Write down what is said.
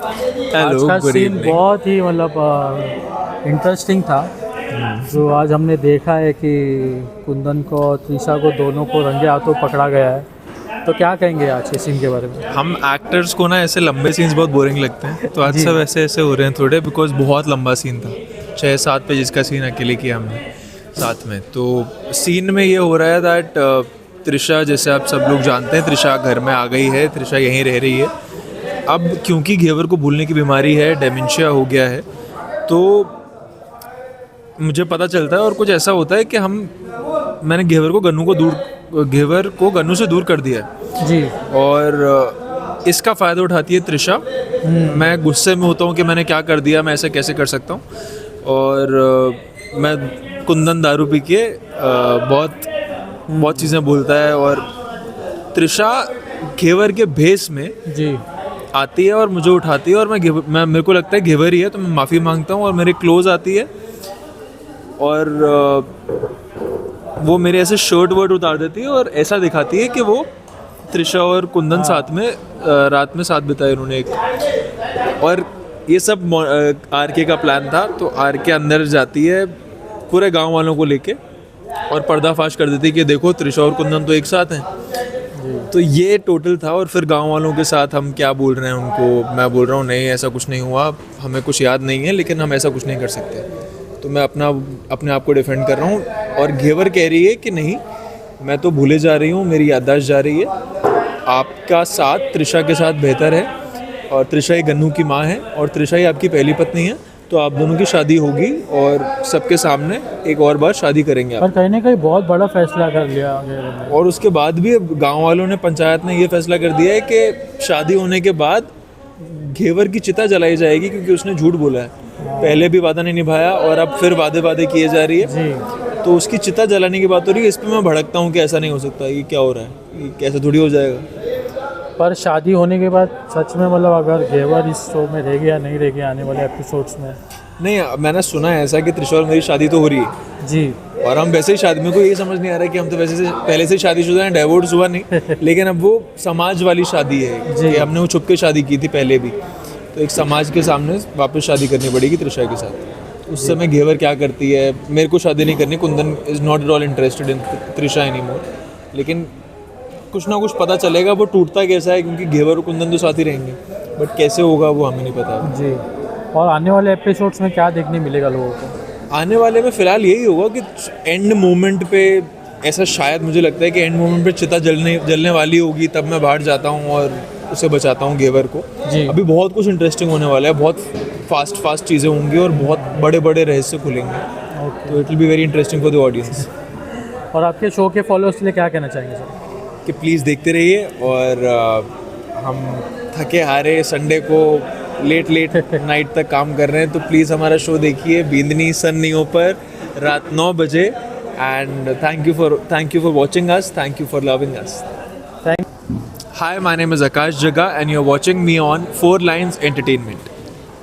आज का सीन बहुत ही मतलब इंटरेस्टिंग था। जो आज हमने देखा है कि कुंदन को और त्रिशा को दोनों को रंगे हाथों पकड़ा गया है, तो क्या कहेंगे आज के सीन के बारे में? हम एक्टर्स को ना ऐसे लंबे सीन्स बहुत बोरिंग लगते हैं, तो आज जी। सब ऐसे ऐसे हो रहे हैं थोड़े, बिकॉज बहुत लंबा सीन था। 6-7 पेज का सीन अकेले किया हमने साथ में। तो सीन में ये हो रहा है दैट त्रिशा, जैसे आप सब लोग जानते हैं, त्रिशा घर में आ गई है, त्रिशा यहीं रह रही है। अब क्योंकि घेवर को भूलने की बीमारी है, डेमेंशिया हो गया है, तो मुझे पता चलता है और कुछ ऐसा होता है कि मैंने घेवर को गन्नू से दूर कर दिया है। जी। और इसका फ़ायदा उठाती है त्रिशा। मैं गुस्से में होता हूँ कि मैंने क्या कर दिया, मैं ऐसे कैसे कर सकता हूँ। और मैं कुंदन दारू पी के बहुत चीज़ें बोलता है, और त्रिशा घेवर के भेस में जी। आती है और मुझे उठाती है, और मैं मेरे को लगता है घेवर ही है, तो मैं माफ़ी मांगता हूँ और मेरे क्लोज आती है और वो मेरे ऐसे शर्ट वर्ट उतार देती है और ऐसा दिखाती है कि वो त्रिशा और कुंदन साथ में रात में साथ बिताए उन्होंने एक। और ये सब आरके का प्लान था। तो आरके अंदर जाती है पूरे गांव वालों को लेके और पर्दाफाश कर देती है कि देखो त्रिशा और कुंदन तो एक साथ हैं। तो ये टोटल था। और फिर गांव वालों के साथ हम क्या बोल रहे हैं उनको, मैं बोल रहा हूँ नहीं ऐसा कुछ नहीं हुआ, हमें कुछ याद नहीं है, लेकिन हम ऐसा कुछ नहीं कर सकते। तो मैं अपने आप को डिफेंड कर रहा हूँ। और घेवर कह रही है कि नहीं, मैं तो भूले जा रही हूँ, मेरी याददाश्त जा रही है, आपका साथ त्रिशा के साथ बेहतर है, और त्रिशा ही गन्नू की माँ है और त्रिशा ही आपकी पहली पत्नी है, तो आप दोनों की शादी होगी और सबके सामने एक और बार शादी करेंगे आप। पर कहीं ना कहीं बहुत बड़ा फैसला कर लिया घेवर ने। और उसके बाद भी गांव वालों ने, पंचायत ने ये फैसला कर दिया है कि शादी होने के बाद घेवर की चिता जलाई जाएगी, क्योंकि उसने झूठ बोला है। पहले भी वादा नहीं निभाया और अब फिर वादे किए जा रही है। जी। तो उसकी चिता जलाने की बात हो रही है। इस पर मैं भड़कता हूँ कि ऐसा नहीं हो सकता, ये क्या हो रहा है, ये कैसे थोड़ी हो जाएगा। पर शादी होने के बाद सच में मतलब अगर घेवर इस शो में रहेगी या नहीं रहेगी आने वाले एपिसोड्स में? नहीं, मैंने सुना है ऐसा कि त्रिशा और मेरी शादी तो हो रही है जी। और हम वैसे ही शादी, मेरे को ये समझ नहीं आ रहा है कि हम तो वैसे से पहले से शादीशुदा हैं, डाइवोर्स हुआ नहीं लेकिन अब वो समाज वाली शादी है कि हमने वो छुप के शादी की थी पहले भी, तो एक समाज के सामने वापस शादी करनी पड़ेगी त्रिशा के साथ। उस समय घेवर क्या करती है, मेरे को शादी नहीं करनी, Kundan is not at all interested in Trisha any more, लेकिन कुछ ना कुछ पता चलेगा वो टूटता कैसा है, क्योंकि घेवर और कुंदन तो साथ ही रहेंगे, बट कैसे होगा वो हमें नहीं पता जी। और आने वाले एपिसोड्स में क्या देखने मिलेगा लोगों को? आने वाले में फ़िलहाल यही होगा कि एंड मोमेंट पे, ऐसा शायद मुझे लगता है कि एंड मोमेंट पे चिता जलने वाली होगी, तब मैं बाहर जाता हूँ और उसे बचाता हूँ घेवर को। जी। अभी बहुत कुछ इंटरेस्टिंग होने वाला है, बहुत फास्ट चीज़ें होंगी और बहुत बड़े रहस्य खुलेंगे। तो it will be very interesting for the audience. और आपके शो के फॉलोअर्स के लिए क्या कहना चाहेंगे सर? कि प्लीज़ देखते रहिए, और हम थके हारे संडे को लेट नाइट तक काम कर रहे हैं, तो प्लीज़ हमारा शो देखिए बींदनी सन नियो पर रात 9 बजे। And thank you for watching us, thank you for loving us. Thank Hi, my name is Akash Jaga and you're watching me on 4 Lines Entertainment.